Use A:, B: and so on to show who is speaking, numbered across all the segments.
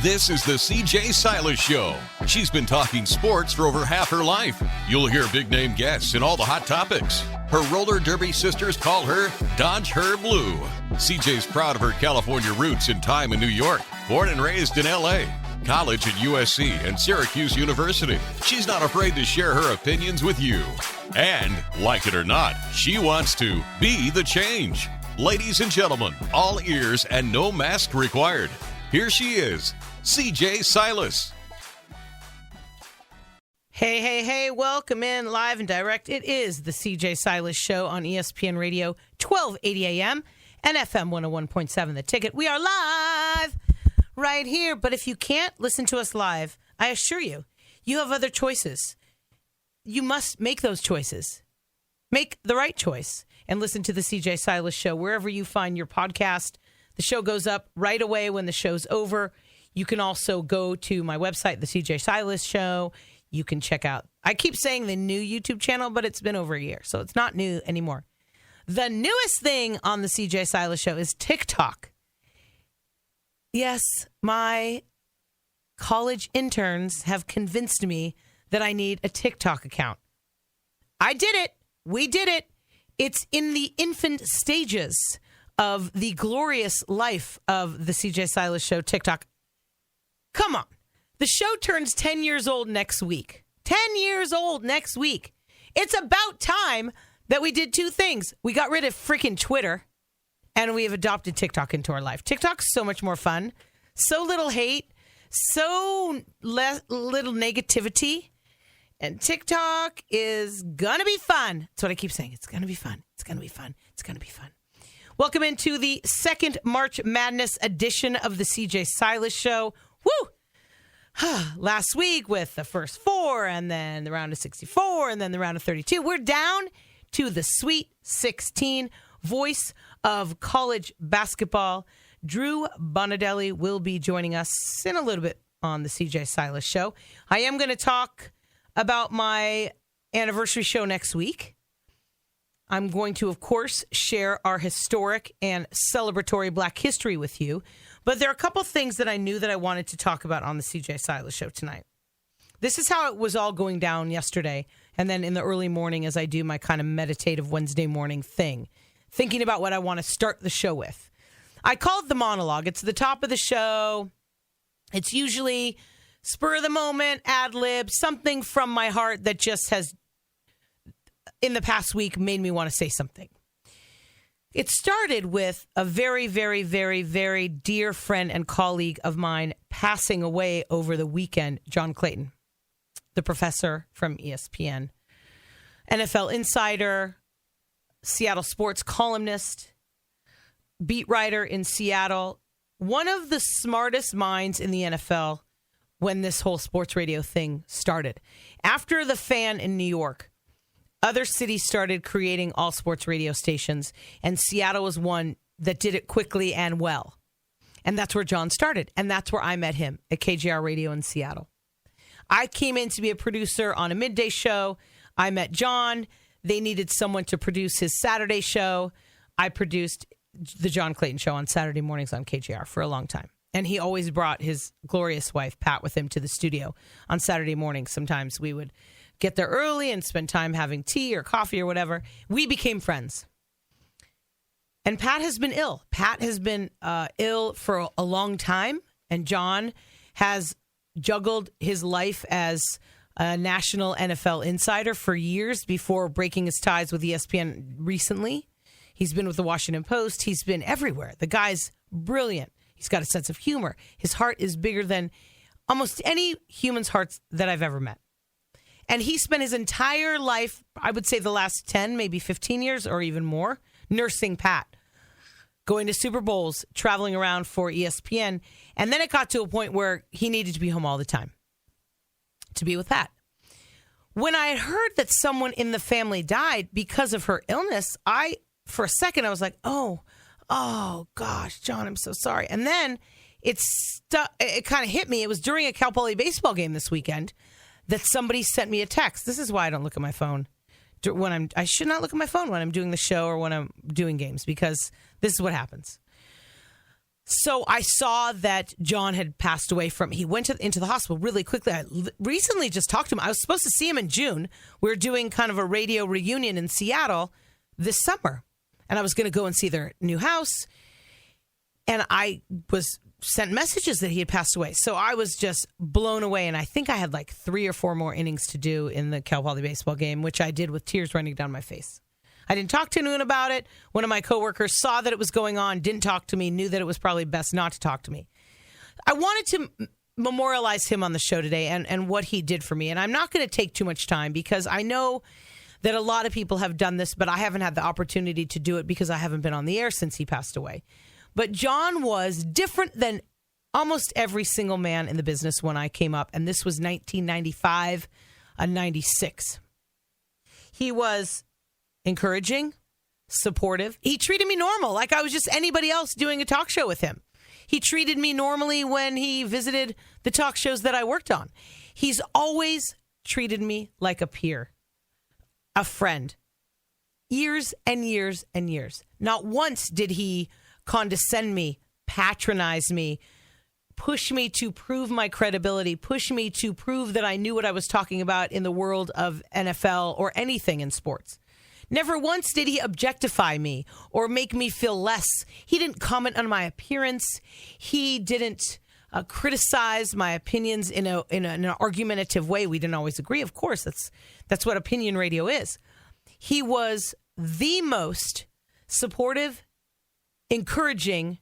A: This is the CJ Silas Show. She's been talking sports for over half her life. You'll hear big-name guests and all the hot topics. Her roller derby sisters call her Dodge Her Blue. CJ's proud of her California roots and time in New York. Born and raised in L.A., college at USC and Syracuse University. She's not afraid to share her opinions with you. And, like it or not, she wants to be the change. Ladies and gentlemen, all ears and no mask required. Here she is, CJ Silas.
B: Hey, welcome in live and direct. It is the CJ Silas Show on ESPN Radio, 1280 AM and FM 101.7 The Ticket. We are live right here, but if you can't listen to us live, I assure you, you have other choices. You must make those choices. Make the right choice and listen to the CJ Silas Show wherever you find your podcast. The show goes up right away when the show's over. You can also go to my website, the CJ Silas Show. You can check out, I keep saying the new YouTube channel, but it's been over a year, so it's not new anymore. The newest thing on the CJ Silas Show is TikTok. Yes, my college interns have convinced me that I need a TikTok account. I did it. We did it. It's in the infant stages of the glorious life of the CJ Silas Show TikTok. Come on. The show turns 10 years old next week. 10 years old next week. It's about time that we did two things. We got rid of freaking Twitter, and we have adopted TikTok into our life. TikTok's so much more fun. So little hate. So little negativity. And TikTok is going to be fun. That's what I keep saying. It's going to be fun. It's going to be fun. It's going to be fun. Welcome into the second March Madness edition of the CJ Silas Show. Woo! Last week with the first four, and then the round of 64, and then the round of 32. We're down to the Sweet 16. Voice of college basketball, Drew Bontadelli, will be joining us in a little bit on the CJ Silas Show. I am going to talk about my anniversary show next week. I'm going to, of course, share our historic and celebratory Black history with you. But there are a couple things that I knew that I wanted to talk about on the CJ Silas Show tonight. This is how it was all going down yesterday, and then in the early morning as I do my kind of meditative Wednesday morning thing, thinking about what I want to start the show with. I call it the monologue. It's the top of the show. It's usually spur of the moment, ad lib, something from my heart that just has, in the past week, made me want to say something. It started with a very, very, very, very dear friend and colleague of mine passing away over the weekend, John Clayton, the professor from ESPN, NFL insider, Seattle sports columnist, beat writer in Seattle, one of the smartest minds in the NFL when this whole sports radio thing started. After the Fan in New York, other cities started creating all sports radio stations, and Seattle was one that did it quickly and well. And that's where John started, and that's where I met him, at KJR Radio in Seattle. I came in to be a producer on a midday show. I met John. They needed someone to produce his Saturday show. I produced the John Clayton Show on Saturday mornings on KJR for a long time. And he always brought his glorious wife, Pat, with him to the studio on Saturday mornings. Sometimes we would get there early and spend time having tea or coffee or whatever. We became friends. And Pat has been ill. Pat has been ill for a long time. And John has juggled his life as a national NFL insider for years before breaking his ties with ESPN recently. He's been with the Washington Post. He's been everywhere. The guy's brilliant. He's got a sense of humor. His heart is bigger than almost any human's hearts that I've ever met. And he spent his entire life, I would say the last 10, maybe 15 years or even more, nursing Pat, going to Super Bowls, traveling around for ESPN. And then it got to a point where he needed to be home all the time to be with Pat. When I had heard that someone in the family died because of her illness, for a second, I was like, oh gosh, John, I'm so sorry. And then it kind of hit me. It was during a Cal Poly baseball game this weekend that somebody sent me a text. This is why I don't look at my phone I should not look at my phone when I'm doing the show or when I'm doing games, because this is what happens. So I saw that John had passed away he went into the hospital really quickly. I recently just talked to him. I was supposed to see him in June. We were doing kind of a radio reunion in Seattle this summer. And I was going to go and see their new house. And I was sent messages that he had passed away. So I was just blown away. And I think I had like 3 or 4 more innings to do in the Cal Poly baseball game, which I did with tears running down my face. I didn't talk to anyone about it. One of my coworkers saw that it was going on, didn't talk to me, knew that it was probably best not to talk to me. I wanted to memorialize him on the show today and what he did for me. And I'm not going to take too much time because I know that a lot of people have done this, but I haven't had the opportunity to do it because I haven't been on the air since he passed away. But John was different than almost every single man in the business when I came up. And this was 1995 and 96. He was encouraging, supportive. He treated me normal, like I was just anybody else doing a talk show with him. He treated me normally when he visited the talk shows that I worked on. He's always treated me like a peer, a friend. Years and years and years. Not once did he condescend me, patronize me, push me to prove my credibility, push me to prove that I knew what I was talking about in the world of NFL or anything in sports. Never once did he objectify me or make me feel less. He didn't comment on my appearance. He didn't criticize my opinions in an argumentative way. We didn't always agree. Of course, that's what opinion radio is. He was the most supportive, encouraging,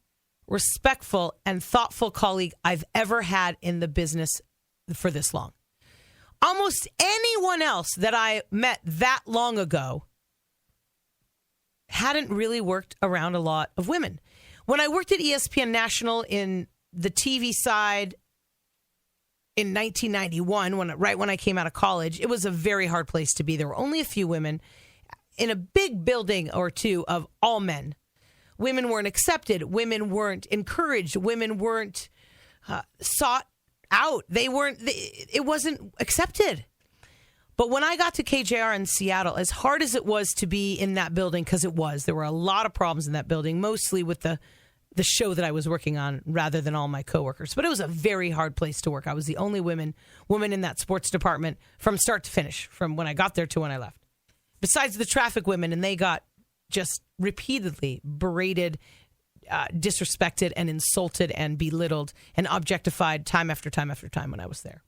B: respectful, and thoughtful colleague I've ever had in the business for this long. Almost anyone else that I met that long ago hadn't really worked around a lot of women. When I worked at ESPN National in the TV side in 1991, right when I came out of college, it was a very hard place to be. There were only a few women in a big building or two of all men. Women weren't accepted. Women weren't encouraged. Women weren't sought out. It wasn't accepted. But when I got to KJR in Seattle, as hard as it was to be in that building, because there were a lot of problems in that building, mostly with the show that I was working on rather than all my coworkers. But it was a very hard place to work. I was the only woman in that sports department from start to finish, from when I got there to when I left. Besides the traffic women, and they got just repeatedly berated, disrespected, and insulted, and belittled, and objectified time after time after time when I was there.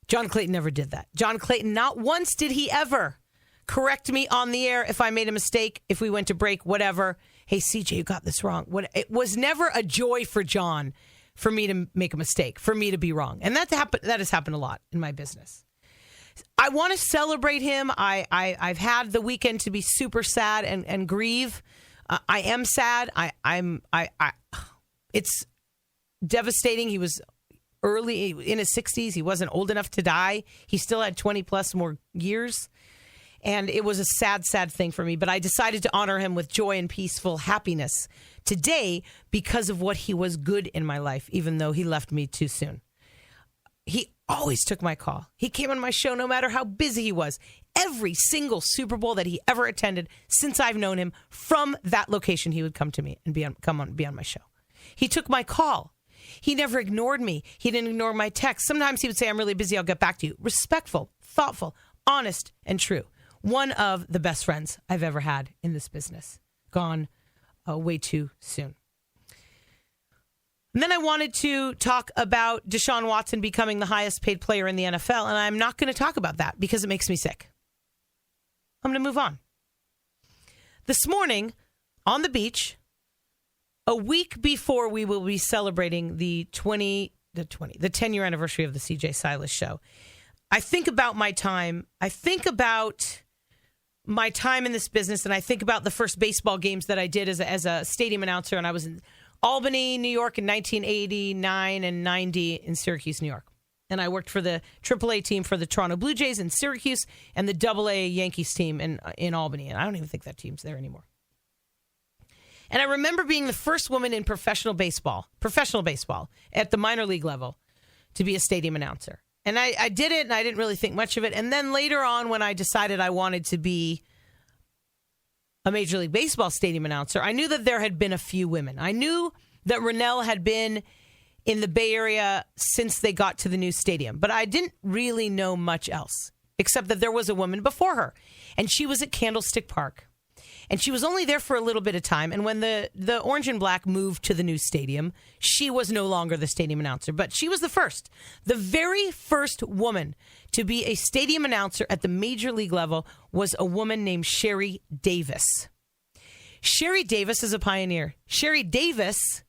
B: John Clayton never did that. John Clayton, not once did he ever correct me on the air if I made a mistake, if we went to break, whatever. Hey, CJ, you got this wrong. It was never a joy for John for me to make a mistake, for me to be wrong. And that has happened a lot in my business. I want to celebrate him. I've had the weekend to be super sad and grieve. I am sad. It's devastating. He was early in his 60s. He wasn't old enough to die. He still had 20 plus more years. And it was a sad, sad thing for me. But I decided to honor him with joy and peaceful happiness today because of what he was good in my life, even though he left me too soon. He always took my call. He came on my show no matter how busy he was. Every single Super Bowl that he ever attended since I've known him, from that location, he would come to me and be on my show. He took my call. He never ignored me. He didn't ignore my texts. Sometimes he would say, I'm really busy, I'll get back to you. Respectful, thoughtful, honest, and true. One of the best friends I've ever had in this business. Gone way too soon. And then I wanted to talk about Deshaun Watson becoming the highest paid player in the NFL, and I'm not going to talk about that because it makes me sick. I'm going to move on. This morning, on the beach, a week before we will be celebrating the 10-year anniversary of the CJ Silas show, I think about my time. I think about my time in this business, and I think about the first baseball games that I did as a stadium announcer, and I was in Albany, New York in 1989 and 90 in Syracuse, New York. And I worked for the AAA team for the Toronto Blue Jays in Syracuse and the AA Yankees team in Albany. And I don't even think that team's there anymore. And I remember being the first woman in professional baseball at the minor league level to be a stadium announcer. And I did it, and I didn't really think much of it. And then later on, when I decided I wanted to be a Major League Baseball stadium announcer, I knew that there had been a few women. I knew that Rennell had been in the Bay Area since they got to the new stadium. But I didn't really know much else, except that there was a woman before her, and she was at Candlestick Park. And she was only there for a little bit of time. And when the Orange and Black moved to the new stadium, she was no longer the stadium announcer. But she was the very first woman to be a stadium announcer at the major league level was a woman named Sherry Davis. Sherry Davis is a pioneer. Sherry Davis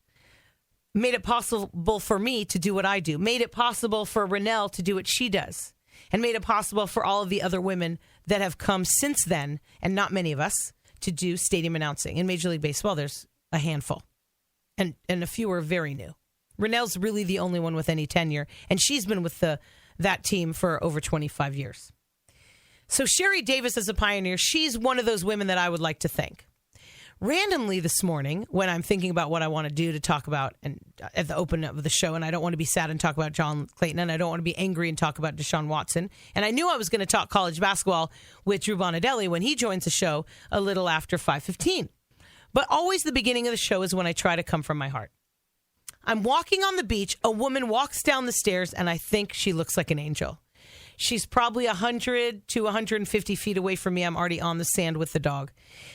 B: made it possible for me to do what I do, made it possible for Rennell to do what she does, and made it possible for all of the other women that have come since then, and not many of us, to do stadium announcing. In Major League Baseball, there's a handful, and a few are very new. Rennell's really the only one with any tenure, and she's been with that team for over 25 years. So Sherry Davis is a pioneer. She's one of those women that I would like to thank. Randomly this morning, when I'm thinking about what I want to do to talk about and at the open of the show, and I don't want to be sad and talk about John Clayton, and I don't want to be angry and talk about Deshaun Watson, and I knew I was going to talk college basketball with Drew Bontadelli when he joins the show a little after 5:15. But always the beginning of the show is when I try to come from my heart. I'm walking on the beach. A woman walks down the stairs, and I think she looks like an angel. She's probably 100 to 150 feet away from me. I'm already on the sand with the dog.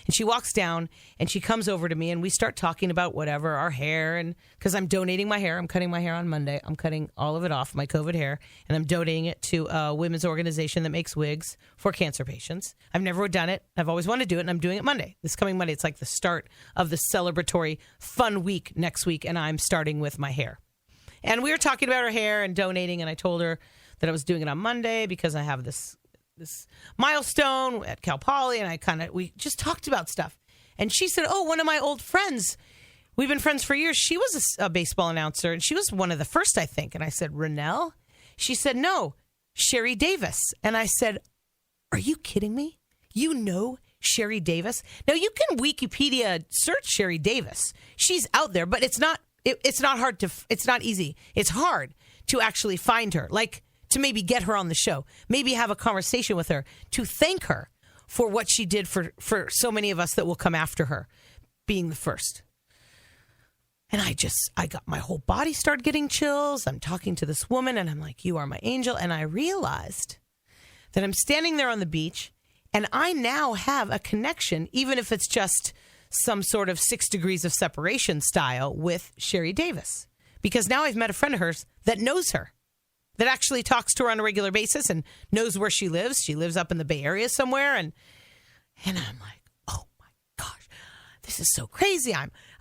B: And she walks down and she comes over to me and we start talking about whatever, our hair. And because I'm donating my hair, I'm cutting my hair on Monday. I'm cutting all of it off, my COVID hair, and I'm donating it to a women's organization that makes wigs for cancer patients. I've never done it. I've always wanted to do it, and I'm doing it Monday. This coming Monday, it's like the start of the celebratory fun week next week, and I'm starting with my hair. And we were talking about her hair and donating, and I told her that I was doing it on Monday because I have this milestone at Cal Poly, and we just talked about stuff. And she said, oh, one of my old friends, we've been friends for years. She was a baseball announcer, and she was one of the first, I think. And I said, Rennell? She said, no, Sherry Davis. And I said, are you kidding me? You know Sherry Davis? Now, you can Wikipedia search Sherry Davis. She's out there, but it's not hard to, it's not easy. It's hard to actually find her. Like, to maybe get her on the show, maybe have a conversation with her, to thank her for what she did for so many of us that will come after her, being the first. And I got my whole body started getting chills. I'm talking to this woman and I'm like, you are my angel. And I realized that I'm standing there on the beach and I now have a connection, even if it's just some sort of 6 degrees of separation style, with Sherry Davis. Because now I've met a friend of hers that knows her, that actually talks to her on a regular basis and knows where she lives. She lives up in the Bay Area somewhere. And I'm like, oh my gosh, this is so crazy.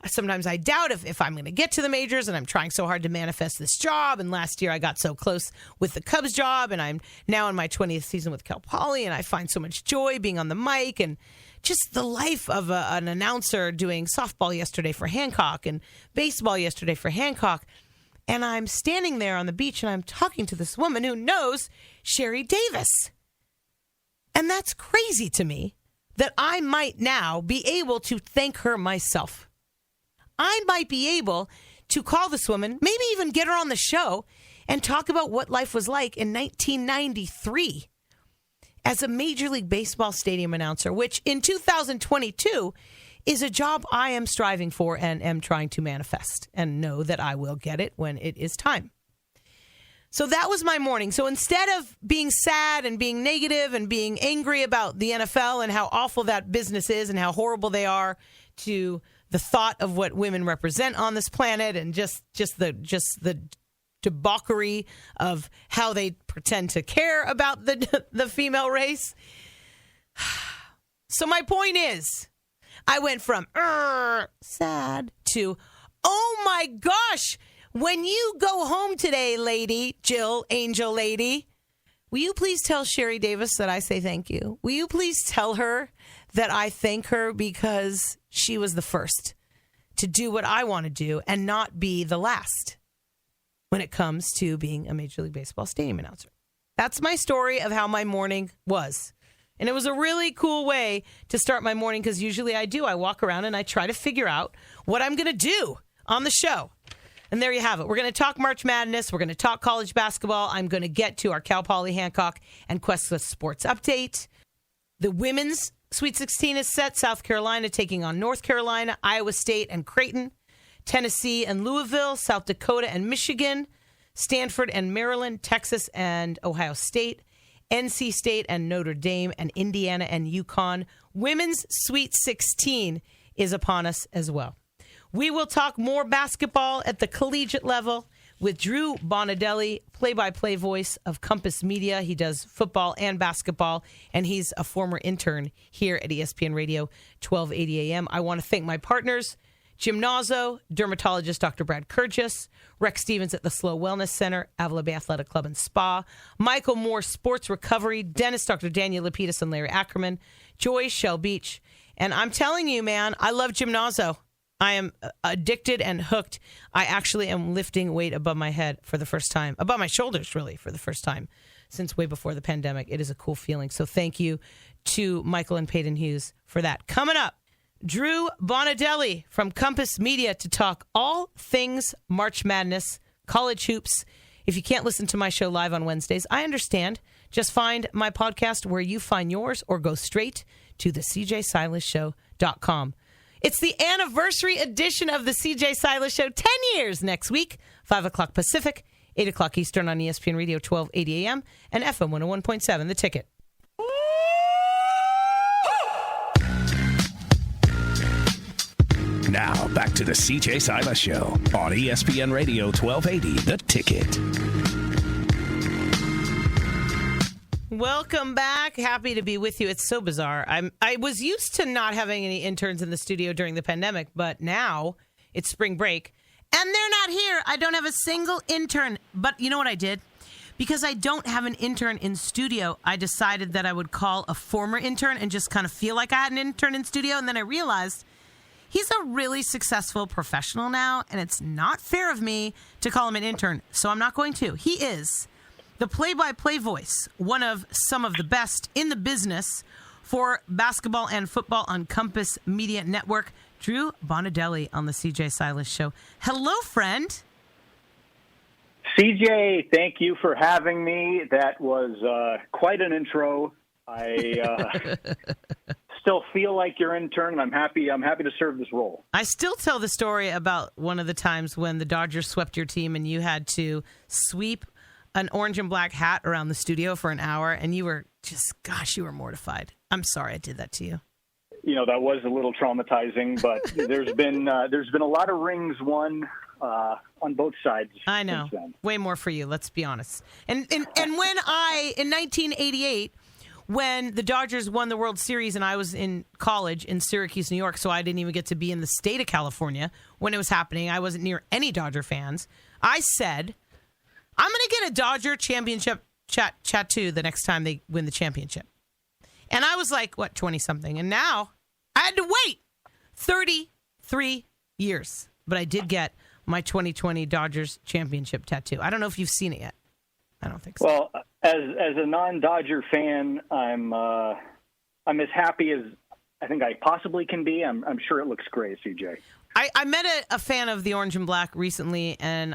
B: Sometimes I doubt if I'm going to get to the majors, and I'm trying so hard to manifest this job. And last year I got so close with the Cubs job, and I'm now in my 20th season with Cal Poly, and I find so much joy being on the mic and just the life of an announcer, doing softball yesterday for Hancock and baseball yesterday for Hancock. And I'm standing there on the beach and I'm talking to this woman who knows Sherry Davis. And that's crazy to me that I might now be able to thank her myself. I might be able to call this woman, maybe even get her on the show and talk about what life was like in 1993 as a Major League Baseball stadium announcer, which in 2022 is a job I am striving for and am trying to manifest, and know that I will get it when it is time. So that was my morning. So instead of being sad and being negative and being angry about the NFL and how awful that business is and how horrible they are to the thought of what women represent on this planet, and just the debauchery of how they pretend to care about the female race. So my point is, I went from sad to, oh my gosh, when you go home today, lady, Jill, angel lady, will you please tell Sherry Davis that I say thank you? Will you please tell her that I thank her because she was the first to do what I want to do and not be the last when it comes to being a Major League Baseball stadium announcer. That's my story of how my morning was. And it was a really cool way to start my morning, because usually I walk around and I try to figure out what I'm going to do on the show. And there you have it. We're going to talk March Madness. We're going to talk college basketball. I'm going to get to our Cal Poly Hancock and Quest sports update. The women's Sweet 16 is set. South Carolina taking on North Carolina. Iowa State and Creighton Tennessee and Louisville, South Dakota and Michigan, Stanford and Maryland, Texas and Ohio State, NC State and Notre Dame, and Indiana and UConn. Women's Sweet 16 is upon us as well. We will talk more basketball at the collegiate level with Drew Bontadelli, play-by-play voice of Compass Media. He does football and basketball, and he's a former intern here at ESPN Radio, 1280 AM. I want to thank my partners, Jim Nazzo, dermatologist Dr. Brad Kurgis, Rex Stevens at the Slow Wellness Center, Avila Bay Athletic Club and Spa, Michael Moore Sports Recovery, dentist Dr. Daniel Lapidus and Larry Ackerman, Joy Shell Beach. And I'm telling you, man, I love Jim Nazzo. I am addicted and hooked. I actually am lifting weight above my head for the first time, above my shoulders, really, for the first time since way before the pandemic. It is a cool feeling. So thank you to Michael and Peyton Hughes for that. Coming up, Drew Bontadelli from Compass Media to talk all things March Madness, college hoops. If you can't listen to my show live on Wednesdays, I understand. Just find my podcast where you find yours or go straight to the CJSilasShow.com. It's the anniversary edition of the CJ Silas Show, 10 years next week, 5 o'clock Pacific, 8 o'clock Eastern on ESPN Radio, 1280 AM, and FM 101.7, The Ticket.
C: Now, back to the CJ Silas Show on ESPN Radio, 1280, The Ticket.
B: Welcome back. Happy to be with you. It's so bizarre. I was used to not having any interns in the studio during the pandemic, but now it's spring break, and they're not here. I don't have a single intern. But you know what I did? Because I don't have an intern in studio, I decided that I would call a former intern and just kind of feel like I had an intern in studio, and then I realized he's a really successful professional now, and it's not fair of me to call him an intern, so I'm not going to. He is the play-by-play voice, one of some of the best in the business for basketball and football on Compass Media Network, Drew Bontadelli on the CJ Silas Show. Hello, friend.
D: CJ, thank you for having me. That was quite an intro. I still feel like your intern, and I'm happy to serve this role.
B: I still tell the story about one of the times when the Dodgers swept your team and you had to sweep an orange and black hat around the studio for an hour, and you were just, gosh, you were mortified. I'm sorry I did that to you.
D: You know, that was a little traumatizing, but there's been a lot of rings won on both sides.
B: I know. Way more for you, let's be honest. And when in 1988, when the Dodgers won the World Series and I was in college in Syracuse, New York, so I didn't even get to be in the state of California when it was happening. I wasn't near any Dodger fans. I said, I'm going to get a Dodger championship tattoo the next time they win the championship. And I was like, 20-something? And now I had to wait 33 years. But I did get my 2020 Dodgers championship tattoo. I don't know if you've seen it yet. I don't think so.
D: Well, as a non-Dodger fan, I'm as happy as I think I possibly can be. I'm sure it looks great, CJ.
B: I met a fan of the orange and black recently, and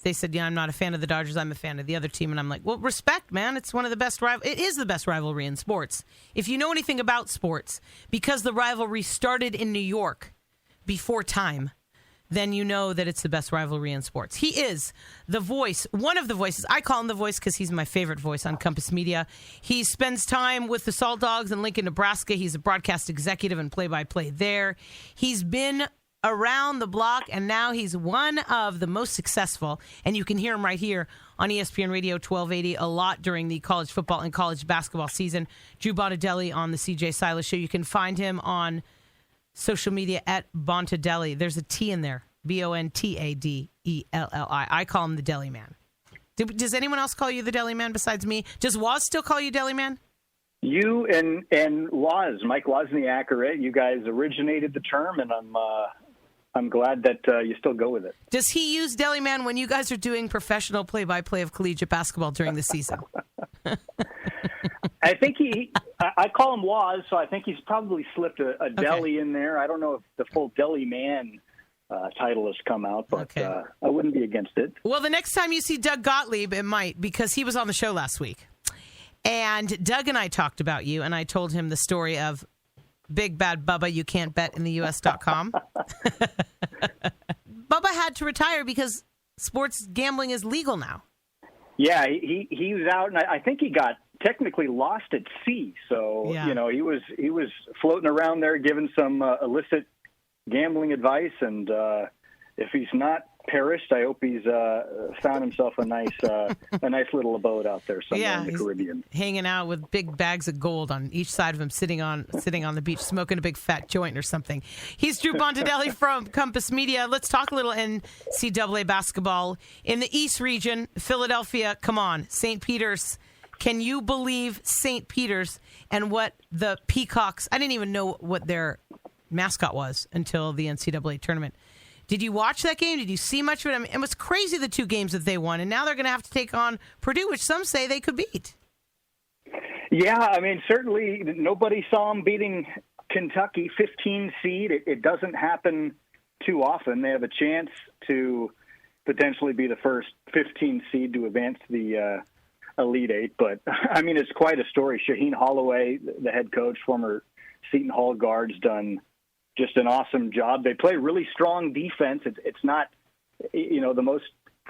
B: they said, I'm not a fan of the Dodgers. I'm a fan of the other team. And I'm like, well, respect, man. It's one of the best it is the best rivalry in sports. If you know anything about sports, because the rivalry started in New York before time, then you know that it's the best rivalry in sports. He is the voice, one of the voices. I call him the voice because he's my favorite voice on Compass Media. He spends time with the Salt Dogs in Lincoln, Nebraska. He's a broadcast executive and play-by-play there. He's been around the block, and now he's one of the most successful, and you can hear him right here on ESPN Radio 1280 a lot during the college football and college basketball season. Drew Bontadelli on the CJ Silas Show. You can find him on social media at Bontadelli. There's a T in there, Bontadelli. I call him the Deli Man. Does anyone else call you the Deli Man besides me? Does Waz still call you Deli Man?
D: You and Waz, Mike Wozniak, you guys originated the term, and I'm glad that you still go with it.
B: Does he use Deli Man when you guys are doing professional play-by-play of collegiate basketball during the season?
D: I think I call him Waz, so I think he's probably slipped a deli in there. I don't know if the full Deli Man title has come out, but I wouldn't be against it.
B: Well, the next time you see Doug Gottlieb, it might, because he was on the show last week. And Doug and I talked about you, and I told him the story of Big Bad Bubba, you can't bet in the US.com. had to retire because sports gambling is legal now.
D: Yeah, he was out, and I think he got technically lost at sea. So he was floating around there giving some illicit gambling advice, and if he's not perished, I hope he's found himself a nice little abode out there somewhere in the Caribbean.
B: Hanging out with big bags of gold on each side of him, sitting on the beach, smoking a big fat joint or something. He's Drew Bontadelli from Compass Media. Let's talk a little NCAA basketball. In the East region, Philadelphia, come on, St. Peter's. Can you believe St. Peter's and what the Peacocks, I didn't even know what their mascot was until the NCAA tournament. Did you watch that game? Did you see much of it? I mean, it was crazy, the 2 games that they won, and now they're going to have to take on Purdue, which some say they could beat.
D: Yeah, I mean, certainly nobody saw them beating Kentucky, 15 seed. It doesn't happen too often. They have a chance to potentially be the first 15 seed to advance the Elite Eight. But, I mean, it's quite a story. Shaheen Holloway, the head coach, former Seton Hall guard's done just an awesome job. They play really strong defense. It's not, the most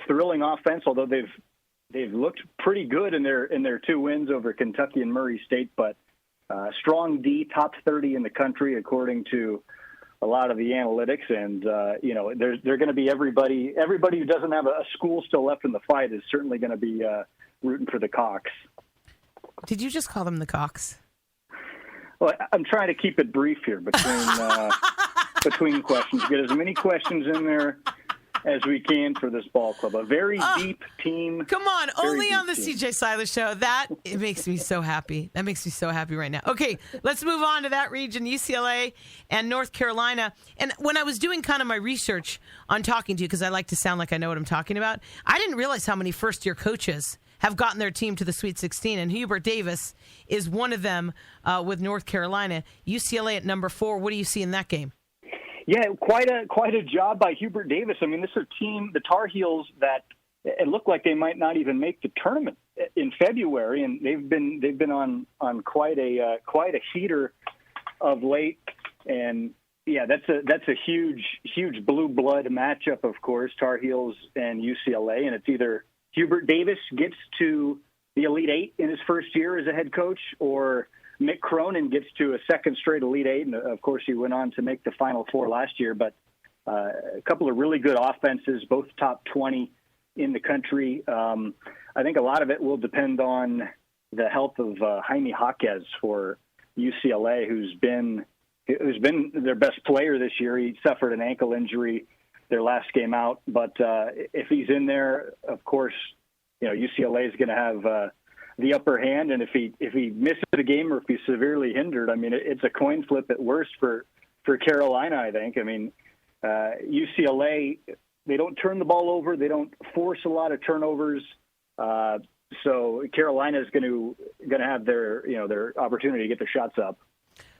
D: thrilling offense, although they've looked pretty good in their 2 wins over Kentucky and Murray State. But strong D, top 30 in the country according to a lot of the analytics. And they're going to be everybody who doesn't have a school still left in the fight is certainly going to be rooting for the Cox.
B: Did you just call them the Cox?
D: Well, I'm trying to keep it brief here between questions. Get as many questions in there as we can for this ball club. A very deep team.
B: Come on, only on the CJ Silas Show. It makes me so happy. That makes me so happy right now. Okay, let's move on to that region, UCLA and North Carolina. And when I was doing kind of my research on talking to you, because I like to sound like I know what I'm talking about, I didn't realize how many first-year coaches have gotten their team to the Sweet 16, and Hubert Davis is one of them with North Carolina. UCLA at number 4. What do you see in that game?
D: Yeah, quite a job by Hubert Davis. I mean, this is a team, the Tar Heels, that it looked like they might not even make the tournament in February, and they've been on quite a heater of late. And yeah, that's a huge blue blood matchup, of course, Tar Heels and UCLA, and it's either Hubert Davis gets to the Elite Eight in his first year as a head coach, or Mick Cronin gets to a second straight Elite Eight. And, of course, he went on to make the Final Four last year. But a couple of really good offenses, both top 20 in the country. I think a lot of it will depend on the health of Jaime Jaquez for UCLA, who's been their best player this year. He suffered an ankle injury their last game out, but if he's in there, of course, UCLA is going to have the upper hand, and if he misses a game or if he's severely hindered, I mean, it's a coin flip at worst for Carolina, I think. I mean, UCLA, they don't turn the ball over, they don't force a lot of turnovers, so Carolina is going to have their opportunity to get their shots up.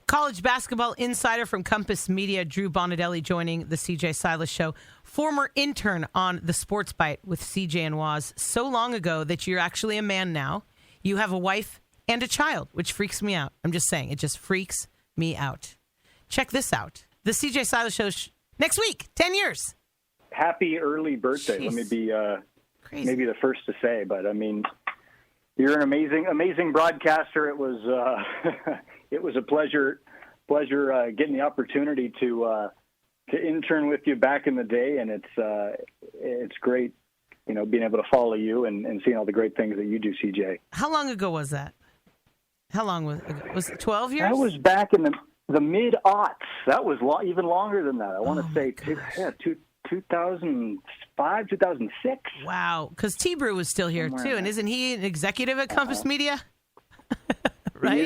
B: College basketball insider from Compass Media, Drew Bontadelli, joining the CJ Silas Show. Former intern on the Sports Bite with CJ and Waz. So long ago that you're actually a man now. You have a wife and a child, which freaks me out. I'm just saying, it just freaks me out. Check this out. The CJ Silas Show next week, 10 years.
D: Happy early birthday.
B: Jeez.
D: Let me be
B: Crazy.
D: Maybe the first to say, but I mean, you're an amazing broadcaster. It was it was a pleasure getting the opportunity to intern with you back in the day, and it's great, being able to follow you and seeing all the great things that you do, CJ.
B: How long ago was that? How long was it? 12 years?
D: That was back in the mid-aughts. That was even longer than that. I want to say 2005, 2006.
B: Wow, because T-Brew was still here too, and isn't he an executive at Compass Media? Right?
D: He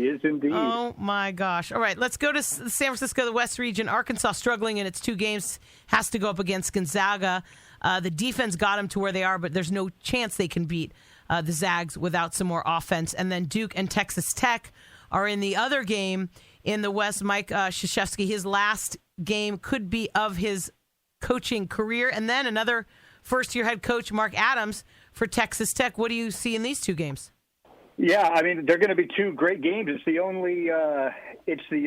D: is indeed.
B: Oh, my gosh. All right, let's go to San Francisco, the West region. Arkansas struggling in its 2 games, has to go up against Gonzaga. The defense got them to where they are, but there's no chance they can beat the Zags without some more offense. And then Duke and Texas Tech are in the other game in the West. Mike Krzyzewski, his last game could be of his coaching career. And then another first-year head coach, Mark Adams, for Texas Tech. What do you see in these 2 games?
D: Yeah, I mean, they're going to be 2 great games. It's the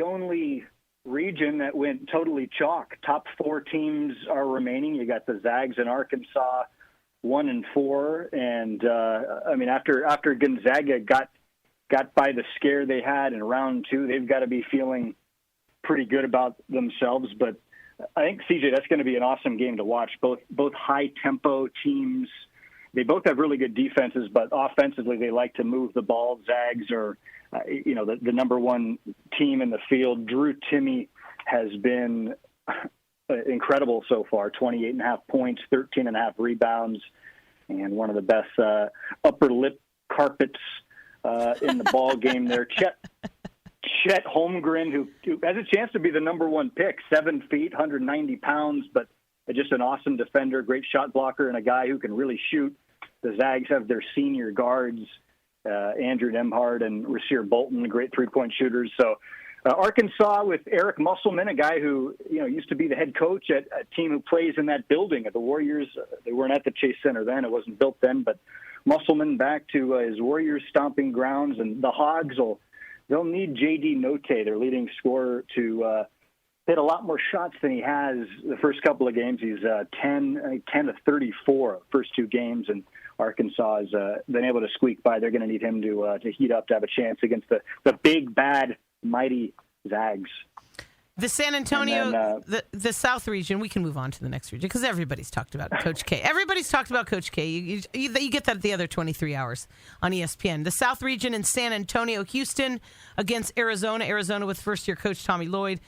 D: only region that went totally chalk. Top 4 teams are remaining. You got the Zags in Arkansas, 1-4, and I mean, after Gonzaga got by the scare they had in round 2, they've got to be feeling pretty good about themselves. But I think, CJ, that's going to be an awesome game to watch. Both high tempo teams. They both have really good defenses, but offensively they like to move the ball. Zags are, the number 1 team in the field. Drew Timme has been incredible so far. 28.5 points, 13.5 rebounds, and one of the best upper lip carpets in the ball game there. Chet Holmgren, who has a chance to be the number 1 pick, 7 feet, 190 pounds, but just an awesome defender, great shot blocker, and a guy who can really shoot. The Zags have their senior guards, Andrew Nembhard and Rasir Bolton, great three-point shooters. So Arkansas with Eric Musselman, a guy who used to be the head coach at a team who plays in that building at the Warriors. They weren't at the Chase Center then; it wasn't built then. But Musselman back to his Warriors stomping grounds, and the Hogs they'll need J.D. Note, their leading scorer, to hit a lot more shots than he has the first couple of games. He's 10 of 34 first 2 games, and Arkansas has been able to squeak by. They're going to need him to heat up to have a chance against the big, bad, mighty Zags.
B: The San Antonio, the South region, we can move on to the next region because everybody's talked about Coach K. Everybody's talked about Coach K. You get that the other 23 hours on ESPN. The South region in San Antonio, Houston against Arizona. Arizona with first-year coach Tommy Lloyd.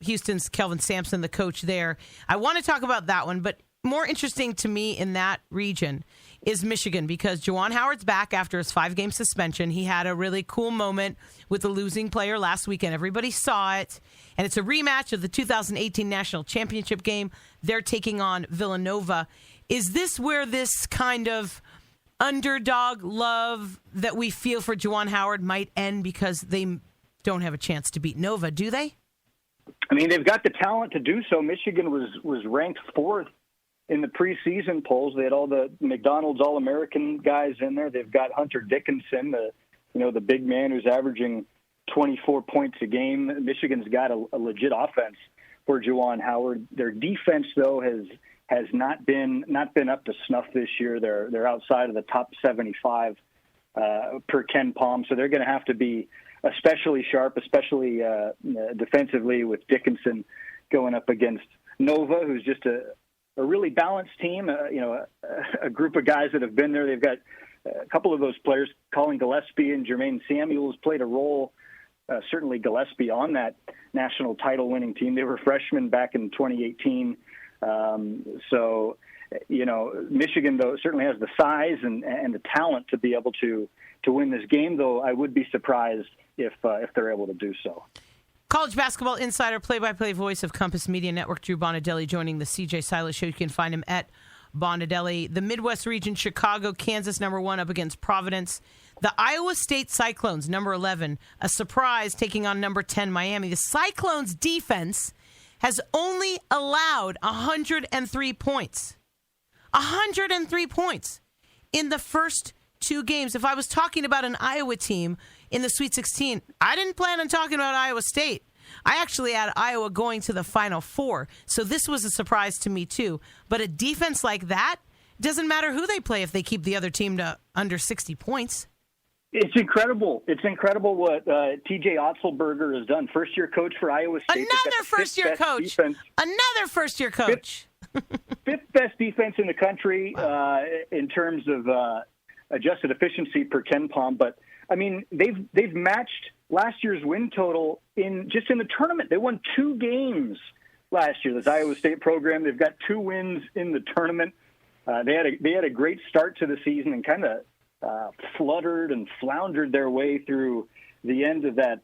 B: Houston's Kelvin Sampson, the coach there. I want to talk about that one, but more interesting to me in that region is Michigan because Juwan Howard's back after his 5-game suspension. He had a really cool moment with the losing player last weekend. Everybody saw it, and it's a rematch of the 2018 National Championship game. They're taking on Villanova. Is this where this kind of underdog love that we feel for Juwan Howard might end because they don't have a chance to beat Nova, do they?
D: I mean, they've got the talent to do so. Michigan was ranked 4th in the preseason polls. They had all the McDonald's All-American guys in there. They've got Hunter Dickinson, the big man who's averaging 24 points a game. Michigan's got a legit offense for Juwan Howard. Their defense, though, has not been up to snuff this year. They're outside of the top 75 per Ken Palm, so they're going to have to be especially sharp, especially defensively with Dickinson going up against Nova, who's just a really balanced team, a group of guys that have been there. They've got a couple of those players, Colin Gillespie and Jermaine Samuels, played a role, certainly Gillespie, on that national title-winning team. They were freshmen back in 2018. Michigan, though, certainly has the size and the talent to be able to win this game, though I would be surprised if they're able to do so.
B: College basketball insider, play-by-play voice of Compass Media Network, Drew Bontadelli, joining the CJ Silas Show. You can find him at Bontadelli. The Midwest region, Chicago, Kansas, number 1 up against Providence. The Iowa State Cyclones, number 11, a surprise, taking on number 10, Miami. The Cyclones' defense has only allowed 103 points. 103 points in the first 2 games. If I was talking about an Iowa team in the Sweet 16, I didn't plan on talking about Iowa State. I actually had Iowa going to the Final Four, so this was a surprise to me too. But a defense like that, doesn't matter who they play if they keep the other team to under 60 points.
D: It's incredible. It's incredible what T.J. Otzelberger has done. First-year coach for Iowa State.
B: Another first-year coach. Another first-year coach.
D: Fifth best defense in the country in terms of adjusted efficiency per Ken Palm. But I mean, they've matched last year's win total in the tournament. They won 2 games last year. This Iowa State program, they've got 2 wins in the tournament. They had a great start to the season and kind of fluttered and floundered their way through the end of that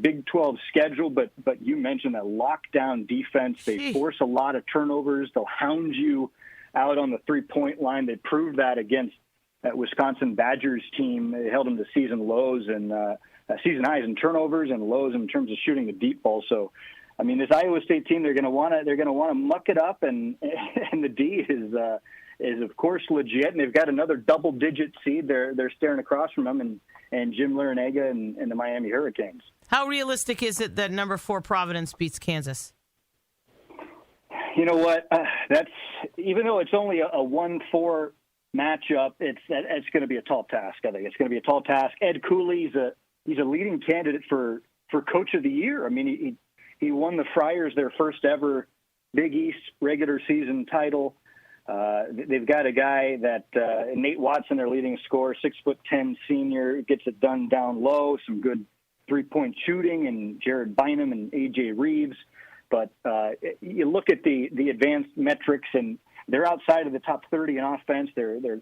D: Big 12 schedule. But you mentioned that lockdown defense. They force a lot of turnovers. They'll hound you out on the 3-point line. They proved that against that Wisconsin Badgers team. They held them to season lows and season highs in turnovers and lows in terms of shooting the deep ball. So, I mean, this Iowa State team, they're going to want to muck it up, and the D is of course legit, and they've got another double-digit seed. They're staring across from them, and Jim Larrañaga and the Miami Hurricanes.
B: How realistic is it that number 4 Providence beats Kansas?
D: You know what? That's even though it's only a 1-4 matchup, it's going to be a tall task. I think it's going to be a tall task. Ed Cooley, he's a leading candidate for Coach of the Year. I mean, he won the Friars their first ever Big East regular season title. They've got a guy that Nate Watson, their leading scorer, 6'10" senior, gets it done down low. Some good 3-point shooting, and Jared Bynum and AJ Reeves. But you look at the advanced metrics, and they're outside of the top 30 in offense. They're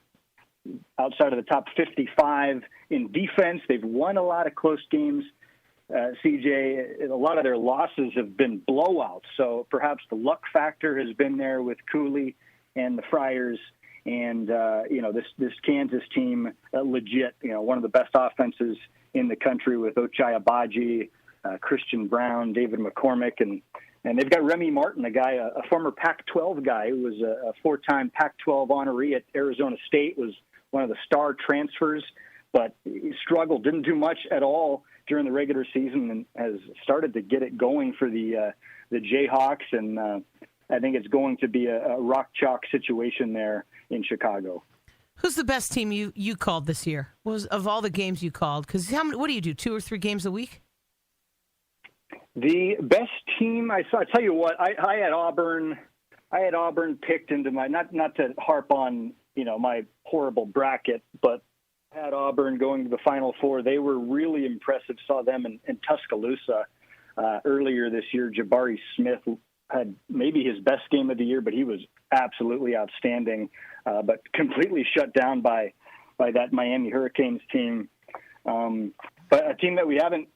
D: outside of the top 55 in defense. They've won a lot of close games. CJ, a lot of their losses have been blowouts. So perhaps the luck factor has been there with Cooley and the Friars. And, this Kansas team, legit, one of the best offenses in the country with Ochai Agbaji, Christian Brown, David McCormick, and they've got Remy Martin, a guy, a former Pac-12 guy who was a 4-time Pac-12 honoree at Arizona State, was one of the star transfers, but he struggled, didn't do much at all during the regular season, and has started to get it going for the Jayhawks. And I think it's going to be a rock chalk situation there in Chicago.
B: Who's the best team you called this year? Of all the games you called? Because what do you do, 2 or 3 games a week?
D: The best team I saw. I tell you what, I had Auburn. I had Auburn picked into my not to harp on my horrible bracket, but I had Auburn going to the Final Four. They were really impressive. Saw them in Tuscaloosa earlier this year. Jabari Smith had maybe his best game of the year, but he was absolutely outstanding. But completely shut down by that Miami Hurricanes team. But a team that we haven't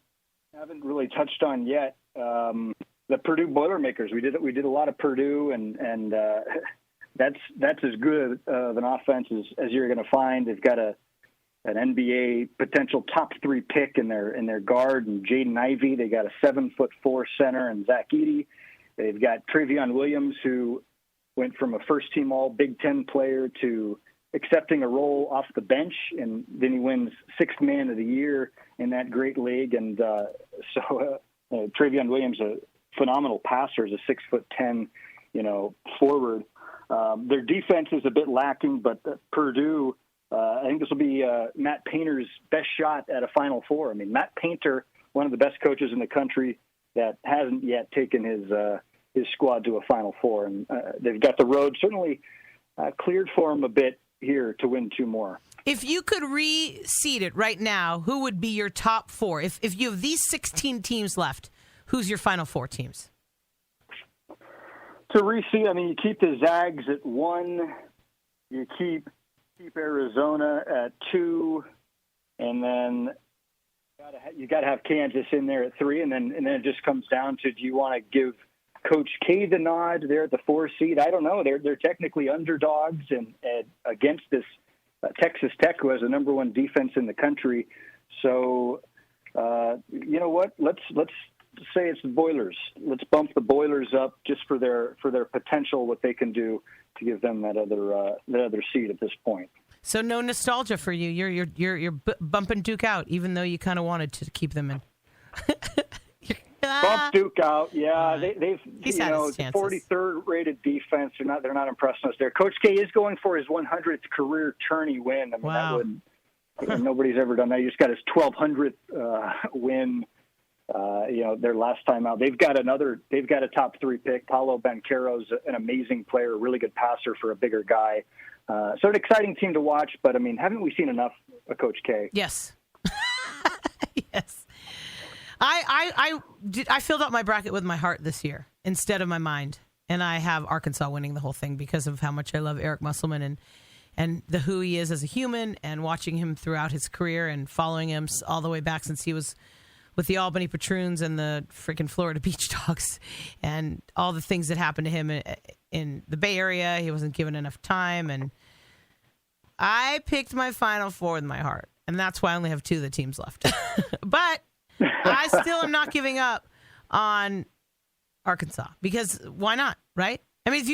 D: really touched on yet, the Purdue Boilermakers. We did a lot of Purdue, and that's as good of an offense as you're going to find. They've got an NBA potential top 3 pick in their guard, and Jaden Ivey. They got a 7'4" center, and Zach Edey. They've got Trevion Williams, who went from a first-team All Big Ten player to accepting a role off the bench, and then he wins 6th Man of the Year in that great league. And so Trevion Williams, a phenomenal passer, is a 6'10", forward. Their defense is a bit lacking, but Purdue, I think this will be Matt Painter's best shot at a Final Four. I mean, Matt Painter, one of the best coaches in the country, that hasn't yet taken his squad to a Final Four, and they've got the road certainly cleared for him a bit here to win 2 more.
B: If you could reseed it right now, who would be your top 4? If you have these 16 teams left, who's your Final Four teams?
D: To reseed, I mean, you keep the Zags at 1, you keep Arizona at 2, and then you got to have Kansas in there at 3, and then it just comes down to, do you want to give Coach K the nod there at the 4 seed? I don't know. They're technically underdogs, and against this Texas Tech, who has the number 1 defense in the country. So, you know what? Let's say it's the Boilers. Let's bump the Boilers up just for their potential, what they can do to give them that other seed at this point.
B: So no nostalgia for you. You're bumping Duke out, even though you kind of wanted to keep them in.
D: Bump Duke out, yeah. They've
B: He's had his chances.
D: 43rd rated defense. They're not impressing us there. Coach K is going for his 100th career tourney win. I mean,
B: wow.
D: Nobody's ever done that. He just got his 1200th win. Their last time out. They've got a top 3 pick. Paulo Banchero's an amazing player, a really good passer for a bigger guy. So an exciting team to watch, but I mean, haven't we seen enough of Coach K?
B: Yes. Yes. I filled out my bracket with my heart this year instead of my mind, and I have Arkansas winning the whole thing because of how much I love Eric Musselman and who he is as a human, and watching him throughout his career and following him all the way back since he was with the Albany Patroons and the freaking Florida Beach Dogs, and all the things that happened to him in the Bay Area. He wasn't given enough time, and I picked my Final Four with my heart, and that's why I only have 2 of the teams left. But I still am not giving up on Arkansas, because why not, right? I mean, if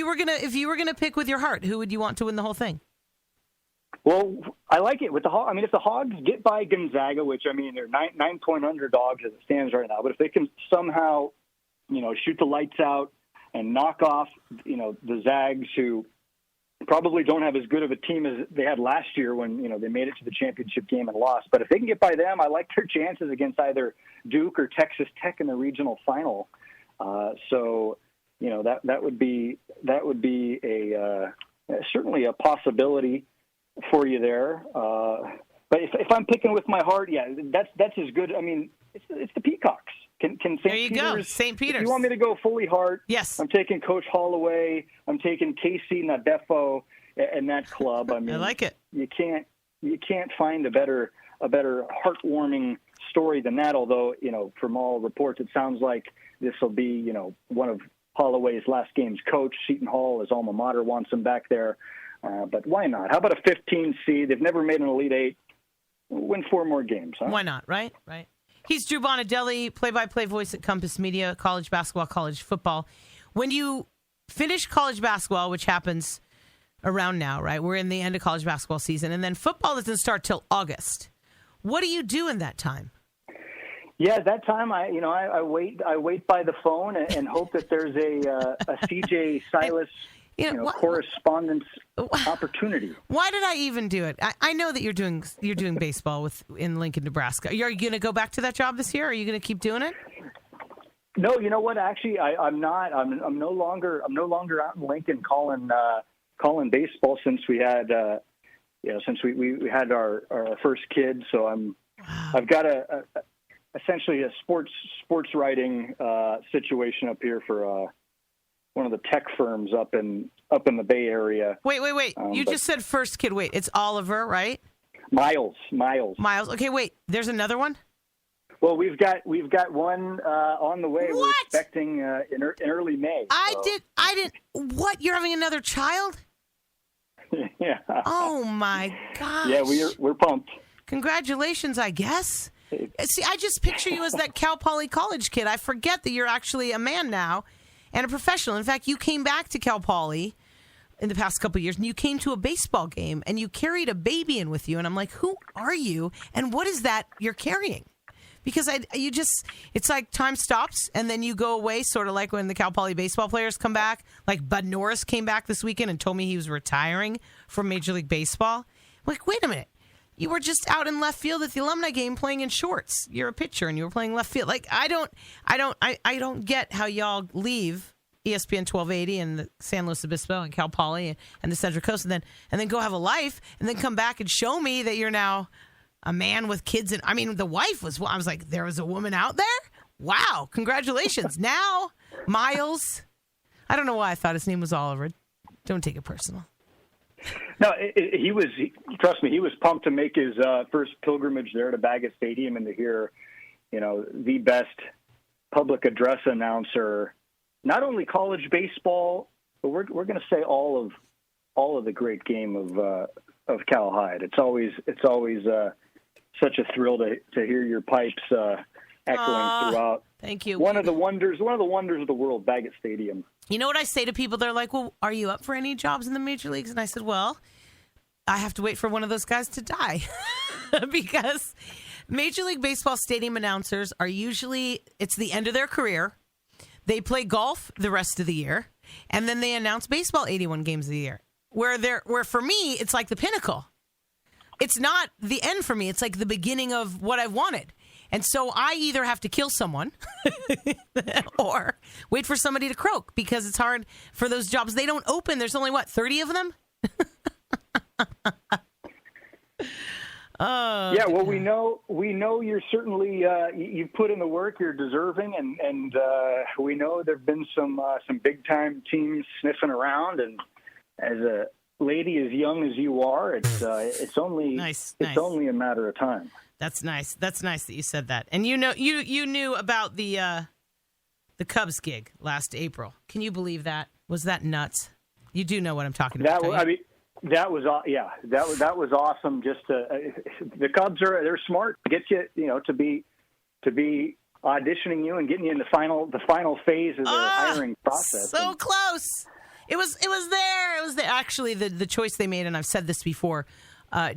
B: you were gonna pick with your heart, who would you want to win the whole thing?
D: Well, I like it with the Hogs. I mean, if the Hogs get by Gonzaga, which I mean they're 9-point underdogs as it stands right now, but if they can somehow, shoot the lights out and knock off, the Zags, who probably don't have as good of a team as they had last year when they made it to the championship game and lost. But if they can get by them, I like their chances against either Duke or Texas Tech in the regional final. So that would be a certainly a possibility for you there. But if I'm picking with my heart, yeah, that's as good. I mean, it's the Peacocks. Can St.
B: There you
D: Peter's,
B: go, St. Peter's.
D: If you want me to go fully heart,
B: yes.
D: I'm taking Coach Holloway. I'm taking Casey Nadefo and that club. I mean,
B: I like it.
D: You can't find a better heartwarming story than that. Although from all reports, it sounds like this will be one of Holloway's last games coach. Seton Hall, his alma mater, wants him back there. But why not? How about a 15 seed? They've never made an Elite Eight. Win 4 more games. Huh?
B: Why not? Right. He's Drew Bontadelli, play-by-play voice at Compass Media, college basketball, college football. When you finish college basketball, which happens around now, right? We're in the end of college basketball season, and then football doesn't start till August. What do you do in that time?
D: Yeah, at that time, I wait by the phone and hope that there's a CJ Silas correspondence opportunity.
B: Why did I even do it? I know that you're doing baseball in Lincoln, Nebraska. Are you going to go back to that job this year? Are you going to keep doing it?
D: No, you know what? Actually, I'm not. I'm no longer out in Lincoln calling baseball since we had since we had our first kid. So I've got essentially a sports writing situation up here for one of the tech firms up in the Bay Area.
B: Wait. You just said first kid. Wait, it's Oliver, right?
D: Miles.
B: Okay, wait. There's another one?
D: Well, we've got one on the way.
B: What?
D: We're expecting in early May.
B: I did. What? You're having another child?
D: Yeah.
B: Oh my gosh.
D: Yeah, we're pumped.
B: Congratulations, I guess. See, I just picture you as that Cal Poly College kid. I forget that you're actually a man now and a professional. In fact, you came back to Cal Poly in the past couple of years, and you came to a baseball game, and you carried a baby in with you. And I'm like, who are you, and what is that you're carrying? Because it's like time stops, and then you go away, sort of like when the Cal Poly baseball players come back. Like Bud Norris came back this weekend and told me he was retiring from Major League Baseball. I'm like, wait a minute. You were just out in left field at the alumni game playing in shorts. You're a pitcher and you were playing left field. Like I don't get how y'all leave ESPN 1280 and the San Luis Obispo and Cal Poly and the Central Coast and then go have a life and then come back and show me that you're now a man with kids. And I mean, the wife was. I was like, there was a woman out there. Wow, congratulations. Now, Miles. I don't know why I thought his name was Oliver. Don't take it personal.
D: No, trust me, he was pumped to make his first pilgrimage there to Baggett Stadium and to hear, the best public address announcer, not only college baseball, but we're going to say all of the great game of Cal Hyde. It's always such a thrill to hear your pipes echoing throughout.
B: Thank you.
D: One of the wonders of the world, Baggett Stadium.
B: You know what I say to people? They're like, well, are you up for any jobs in the major leagues? And I said, well, I have to wait for one of those guys to die because Major League Baseball stadium announcers are usually, it's the end of their career. They play golf the rest of the year, and then they announce baseball 81 games of the year. Where for me, it's like the pinnacle. It's not the end for me. It's like the beginning of what I've wanted. And so I either have to kill someone or wait for somebody to croak because it's hard for those jobs. They don't open. There's only, 30 of them?
D: Yeah, well, we know you're certainly you've put in the work. You're deserving, and we know there've been some big time teams sniffing around. And as a lady as young as you are, it's only only a matter of time.
B: That's nice. That's nice that you said that. And you knew about the Cubs gig last April. Can you believe that? Was that nuts? You do know what I'm talking about.
D: That was awesome. Just the Cubs they're smart. Get you to be auditioning you and getting you in the final phase of their hiring process.
B: So close. It was there. It was there. Actually, the choice they made, and I've said this before,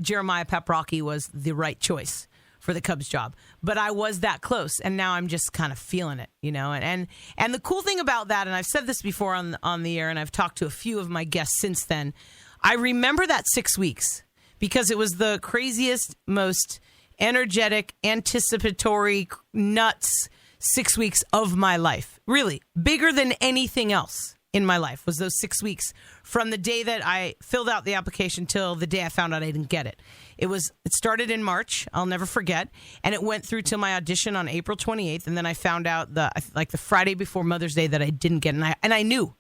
B: Jeremiah Paprocki was the right choice for the Cubs job. But I was that close, and now I'm just kind of feeling it, And the cool thing about that, and I've said this before on the air, and I've talked to a few of my guests since then, I remember that 6 weeks because it was the craziest, most energetic, anticipatory, nuts 6 weeks of my life. Really, bigger than anything else in my life was those 6 weeks from the day that I filled out the application till the day I found out I didn't get it. It started in March, I'll never forget, and it went through till my audition on April 28th, and then I found out the Friday before Mother's Day that I didn't get it, and I knew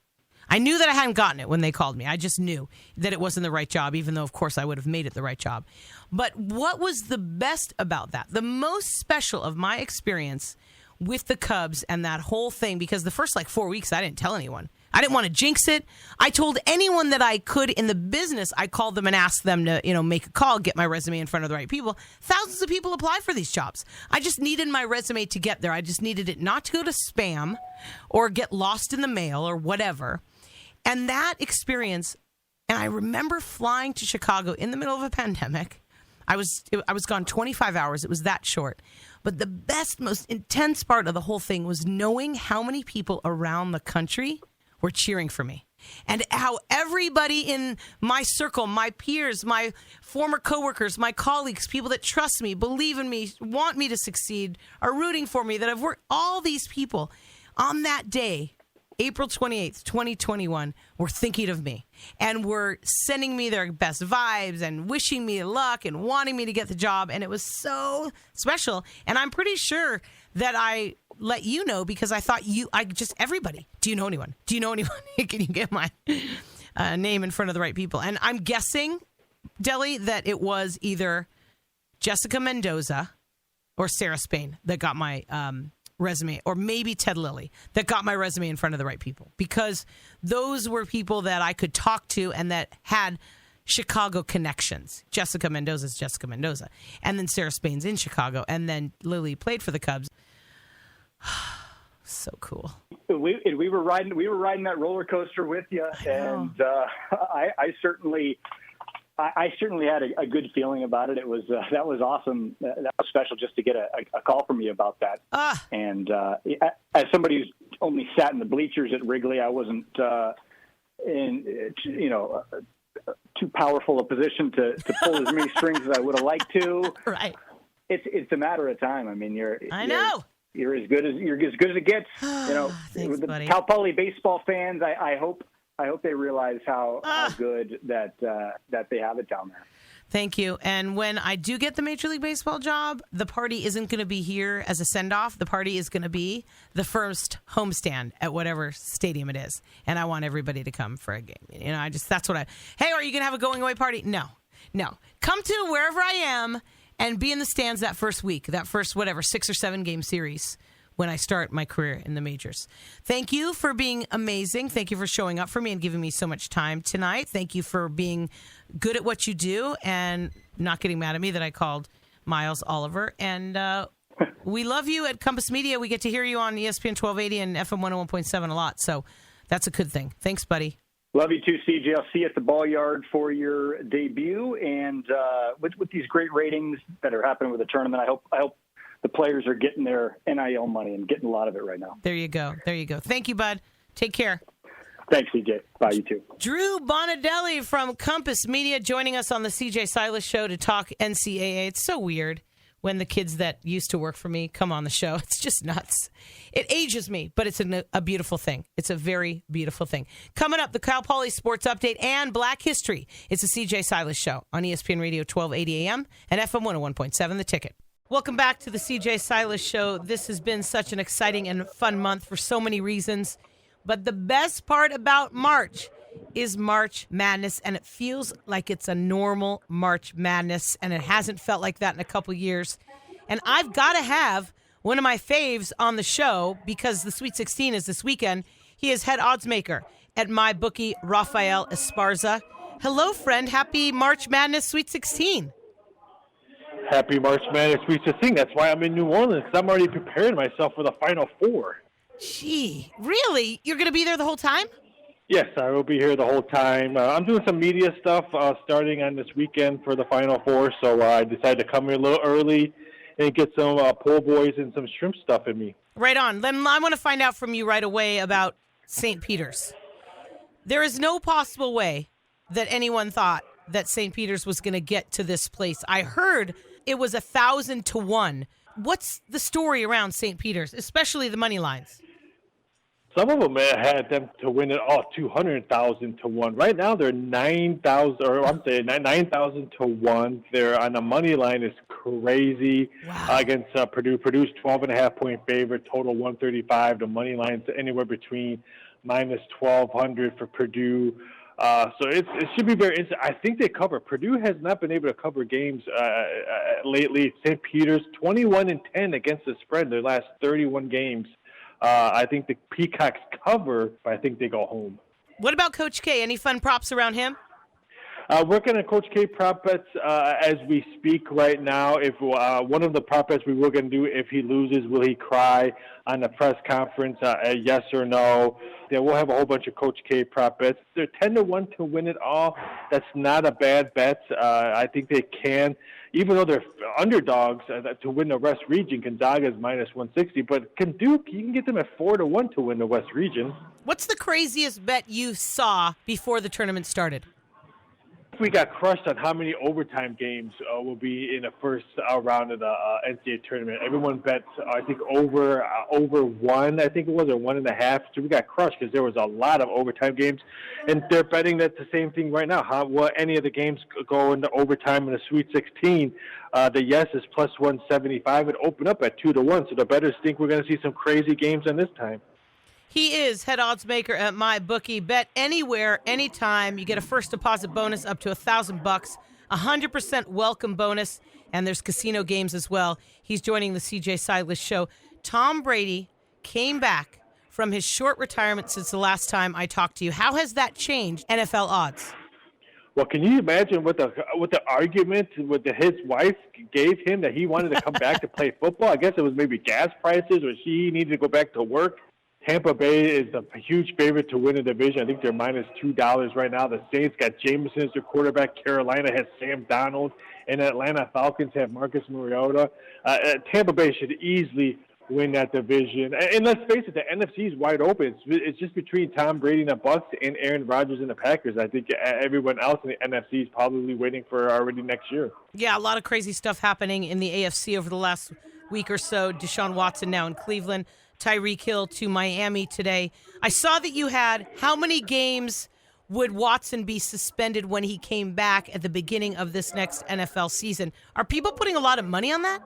B: that I hadn't gotten it when they called me. I just knew that it wasn't the right job, even though, of course, I would have made it the right job. But what was the best about that? The most special of my experience with the Cubs and that whole thing, because the first 4 weeks, I didn't tell anyone. I didn't want to jinx it. I told anyone that I could in the business. I called them and asked them to, make a call, get my resume in front of the right people. Thousands of people apply for these jobs. I just needed my resume to get there. I just needed it not to go to spam or get lost in the mail or whatever. And that experience, and I remember flying to Chicago in the middle of a pandemic. I was gone 25 hours. It was that short. But the best, most intense part of the whole thing was knowing how many people around the country were cheering for me. And how everybody in my circle, my peers, my former coworkers, my colleagues, people that trust me, believe in me, want me to succeed, are rooting for me, that I've worked, all these people on that day, April 28th, 2021, were thinking of me and were sending me their best vibes and wishing me luck and wanting me to get the job. And it was so special. And I'm pretty sure that I let you know because I thought everybody. Do you know anyone? Do you know anyone? Can you get my name in front of the right people? And I'm guessing, Deli, that it was either Jessica Mendoza or Sarah Spain that got my resume, or maybe Ted Lilly that got my resume in front of the right people, because those were people that I could talk to and that had Chicago connections. Jessica Mendoza's Jessica Mendoza, and then Sarah Spain's in Chicago, and then Lily played for the Cubs. So cool.
D: We were riding that roller coaster with you, and I certainly had a good feeling about it. It was that was awesome. That was special just to get a call from you about that. And as somebody who's only sat in the bleachers at Wrigley, I wasn't in too powerful a position to pull as many strings as I would have liked to.
B: Right.
D: It's a matter of time. I mean, you're as good as it gets.
B: Thanks,
D: with the
B: buddy.
D: Cal Poly baseball fans, I hope they realize how good that they have it down there.
B: Thank you. And when I do get the Major League Baseball job, the party isn't going to be here as a send-off. The party is going to be the first homestand at whatever stadium it is. And I want everybody to come for a game. Hey, are you going to have a going-away party? No. Come to wherever I am and be in the stands that first week, that first 6 or 7 game series when I start my career in the majors. Thank you for being amazing. Thank you for showing up for me and giving me so much time tonight. Thank you for being good at what you do and not getting mad at me that I called Miles Oliver. And we love you at Compass Media. We get to hear you on ESPN 1280 and FM 101.7 a lot. So that's a good thing. Thanks, buddy.
D: Love you too, CJ. I'll see you at the Ball Yard for your debut. And with these great ratings that are happening with the tournament, I hope the players are getting their NIL money and getting a lot of it right now.
B: There you go. Thank you, bud. Take care.
D: Thanks, CJ. Bye, you too.
B: Drew Bontadelli from Compass Media joining us on the CJ Silas Show to talk NCAA. It's so weird when the kids that used to work for me come on the show. It's just nuts. It ages me, but it's a beautiful thing. It's a very beautiful thing. Coming up, the Cal Poly Sports Update and Black History. It's the CJ Silas Show on ESPN Radio 1280 AM and FM 101.7 The Ticket. Welcome back to the CJ Silas Show. This has been such an exciting and fun month for so many reasons. But the best part about March is March Madness, and it feels like it's a normal March Madness, and it hasn't felt like that in a couple years. And I've got to have one of my faves on the show because the Sweet 16 is this weekend. He is head odds maker at my bookie, Rafael Esparza. Hello, friend. Happy March Madness Sweet 16.
E: Happy March Madness Sweet 16. That's why I'm in New Orleans, because I'm already preparing myself for the Final Four.
B: Gee, really? You're going to be there the whole time?
E: Yes, I will be here the whole time. I'm doing some media stuff starting on this weekend for the Final Four, so I decided to come here a little early and get some po' boys and some shrimp stuff in me.
B: Right on. Then I want to find out from you right away about St. Peter's. There is no possible way that anyone thought that St. Peter's was going to get to this place. I heard it was 1,000 to 1. What's the story around St. Peter's, especially the money lines?
E: Some of them had them to win it all 200,000 to 1. Right now they're 9,000 to 1. They're on the money line is crazy.
B: Wow.
E: Against Purdue. Purdue's 12.5-point favorite, total 135. The money line's anywhere between minus 1,200 for Purdue. So it should be very interesting. I think they cover. Purdue has not been able to cover games lately. St. Peter's 21-10 against the spread in their last 31 games. I think the Peacocks cover, but I think they go home.
B: What about Coach K? Any fun props around him?
E: Working on Coach K prop bets as we speak right now. If one of the prop bets we were going to do, if he loses, will he cry on the press conference? Yes or no. Then we'll have a whole bunch of Coach K prop bets. They're 10 to 1 to win it all. That's not a bad bet. I think they can, even though they're underdogs to win the West Region. Gonzaga is minus 160, but Duke, you can get them at 4 to 1 to win the West Region.
B: What's the craziest bet you saw before the tournament started?
E: We got crushed on how many overtime games will be in the first round of the NCAA tournament. Everyone bet, I think, over one, I think it was, or 1.5. So we got crushed because there was a lot of overtime games. And they're betting that the same thing right now. Will any of the games go into overtime in the Sweet 16? The yes is plus 175 and open up at 2 to 1. So the bettors think we're going to see some crazy games on this time.
B: He is head odds maker at MyBookie. Bet anywhere, anytime. You get a first deposit bonus up to $1,000, 100% welcome bonus, and there's casino games as well. He's joining the CJ Silas show. Tom Brady came back from his short retirement since the last time I talked to you. How has that changed NFL odds?
E: Well, can you imagine what the argument with his wife gave him that he wanted to come back to play football? I guess it was maybe gas prices or she needed to go back to work. Tampa Bay is a huge favorite to win the division. I think they're minus $2 right now. The Saints got Jameson as their quarterback. Carolina has Sam Darnold. And Atlanta Falcons have Marcus Mariota. Tampa Bay should easily win that division. And let's face it, the NFC is wide open. It's just between Tom Brady and the Bucs and Aaron Rodgers and the Packers. I think everyone else in the NFC is probably waiting for already next year.
B: Yeah, a lot of crazy stuff happening in the AFC over the last week or so. Deshaun Watson now in Cleveland. Tyreek Hill to Miami today. I saw that you had how many games would Watson be suspended when he came back at the beginning of this next NFL season? Are people putting a lot of money on that?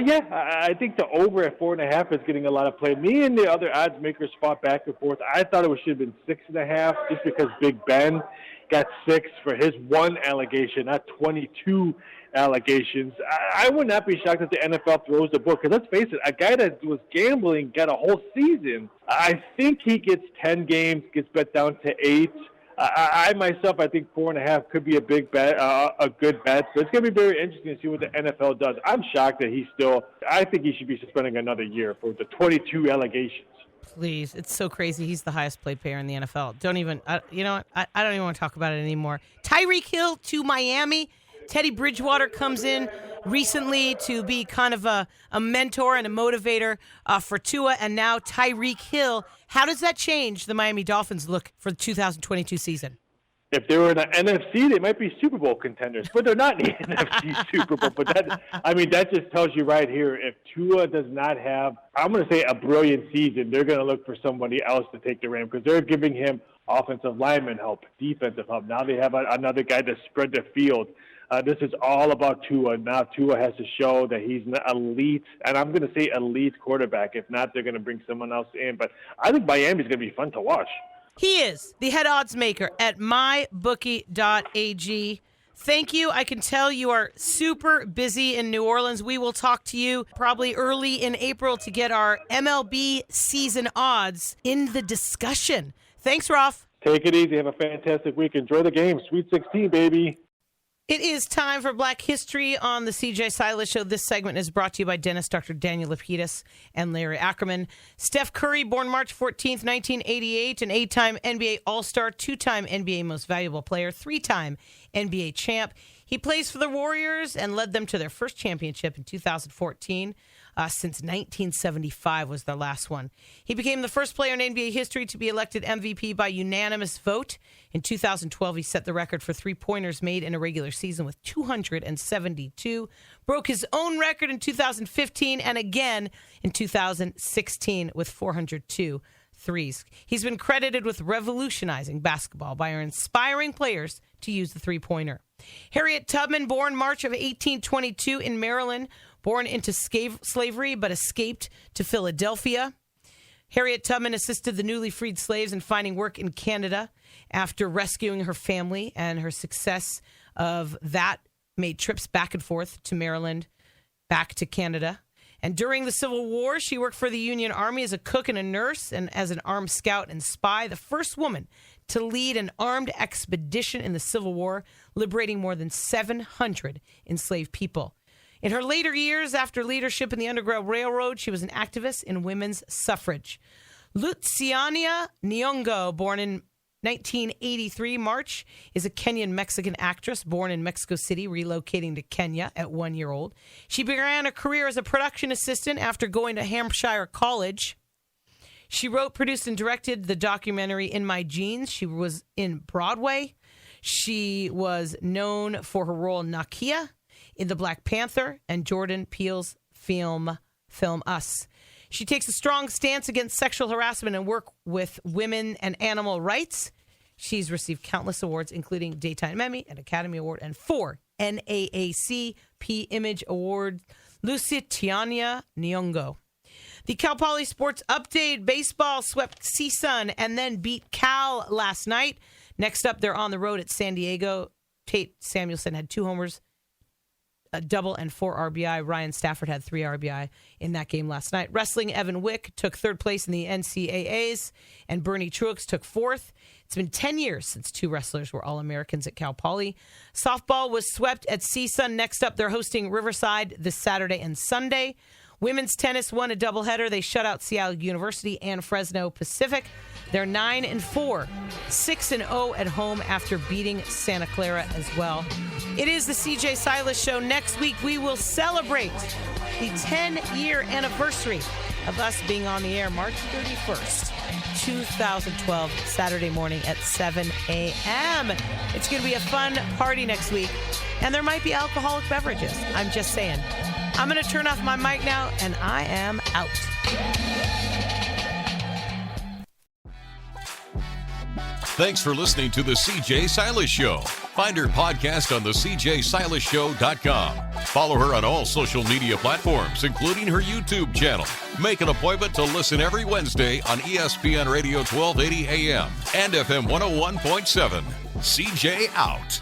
E: Yeah, I think the over at 4.5 is getting a lot of play. Me and the other odds makers fought back and forth. I thought it should have been 6.5 just because Big Ben got 6 for his one allegation, not 22 allegations. I would not be shocked if the NFL throws the book, because let's face it, a guy that was gambling got a whole season. I think he gets 10 games, gets bet down to 8. I myself, I think 4.5 could be a big bet, a good bet. So it's going to be very interesting to see what the NFL does. I'm shocked that I think he should be suspending another year for the 22 allegations.
B: Please, it's so crazy. He's the highest paid player in the NFL. Don't even, you know what? I don't even want to talk about it anymore. Tyreek Hill to Miami. Teddy Bridgewater comes in recently to be kind of a mentor and a motivator for Tua, and now Tyreek Hill. How does that change the Miami Dolphins' look for the 2022 season?
E: If they were in the NFC, they might be Super Bowl contenders, but they're not in the NFC Super Bowl. But that just tells you right here, if Tua does not have, I'm going to say, a brilliant season, they're going to look for somebody else to take the reins because they're giving him offensive lineman help, defensive help. Now they have another guy to spread the field. This is all about Tua. Now Tua has to show that he's an elite, and I'm going to say elite quarterback. If not, they're going to bring someone else in. But I think Miami's going to be fun to watch.
B: He is the head odds maker at mybookie.ag. Thank you. I can tell you are super busy in New Orleans. We will talk to you probably early in April to get our MLB season odds in the discussion. Thanks, Rolf.
E: Take it easy. Have a fantastic week. Enjoy the game. Sweet 16, baby.
B: It is time for Black History on the CJ Silas Show. This segment is brought to you by dentist Dr. Daniel Lapidus and Larry Ackerman. Steph Curry, born March 14th, 1988, an 8-time NBA All-Star, 2-time NBA Most Valuable Player, 3-time NBA champ. He plays for the Warriors and led them to their first championship in 2014. Since 1975 was their last one. He became the first player in NBA history to be elected MVP by unanimous vote. In 2012, he set the record for three-pointers made in a regular season with 272, broke his own record in 2015, and again in 2016 with 402 threes. He's been credited with revolutionizing basketball by inspiring players to use the three-pointer. Harriet Tubman, born March of 1822 in Maryland, born into slavery but escaped to Philadelphia. Harriet Tubman assisted the newly freed slaves in finding work in Canada after rescuing her family, and her success of that made trips back and forth to Maryland, back to Canada. And during the Civil War, she worked for the Union Army as a cook and a nurse and as an armed scout and spy, the first woman to lead an armed expedition in the Civil War, liberating more than 700 enslaved people. In her later years, after leadership in the Underground Railroad, she was an activist in women's suffrage. Luciania Nyong'o, born in 1983, March, is a Kenyan-Mexican actress born in Mexico City, relocating to Kenya at 1 year old. She began a career as a production assistant after going to Hampshire College. She wrote, produced, and directed the documentary In My Jeans. She was in Broadway. She was known for her role in Nakia in the Black Panther and Jordan Peele's film Us. She takes a strong stance against sexual harassment and work with women and animal rights. She's received countless awards, including Daytime Emmy, an Academy Award, and 4 NAACP Image Awards. Luciania Nyong'o. The Cal Poly Sports Update. Baseball swept CSUN and then beat Cal last night. Next up, they're on the road at San Diego. Tate Samuelson had 2 homers, a double, and 4 RBI. Ryan Stafford had 3 RBI in that game last night. Wrestling, Evan Wick took 3rd place in the NCAAs, and Bernie Truex took 4th. It's been 10 years since 2 wrestlers were All-Americans at Cal Poly. Softball was swept at CSUN. Next up, they're hosting Riverside this Saturday and Sunday. Women's tennis won a doubleheader. They shut out Seattle University and Fresno Pacific. They're 9-4, 6-0 at home after beating Santa Clara as well. It is the CJ Silas Show. Next week, we will celebrate the 10-year anniversary of us being on the air, March 31st, 2012, Saturday morning at 7 a.m. It's going to be a fun party next week, and there might be alcoholic beverages. I'm just saying. I'm going to turn off my mic now, and I am out.
A: Thanks for listening to the CJ Silas Show. Find her podcast on the CJSilasShow.com. Follow her on all social media platforms, including her YouTube channel. Make an appointment to listen every Wednesday on ESPN Radio 1280 AM and FM 101.7. CJ out.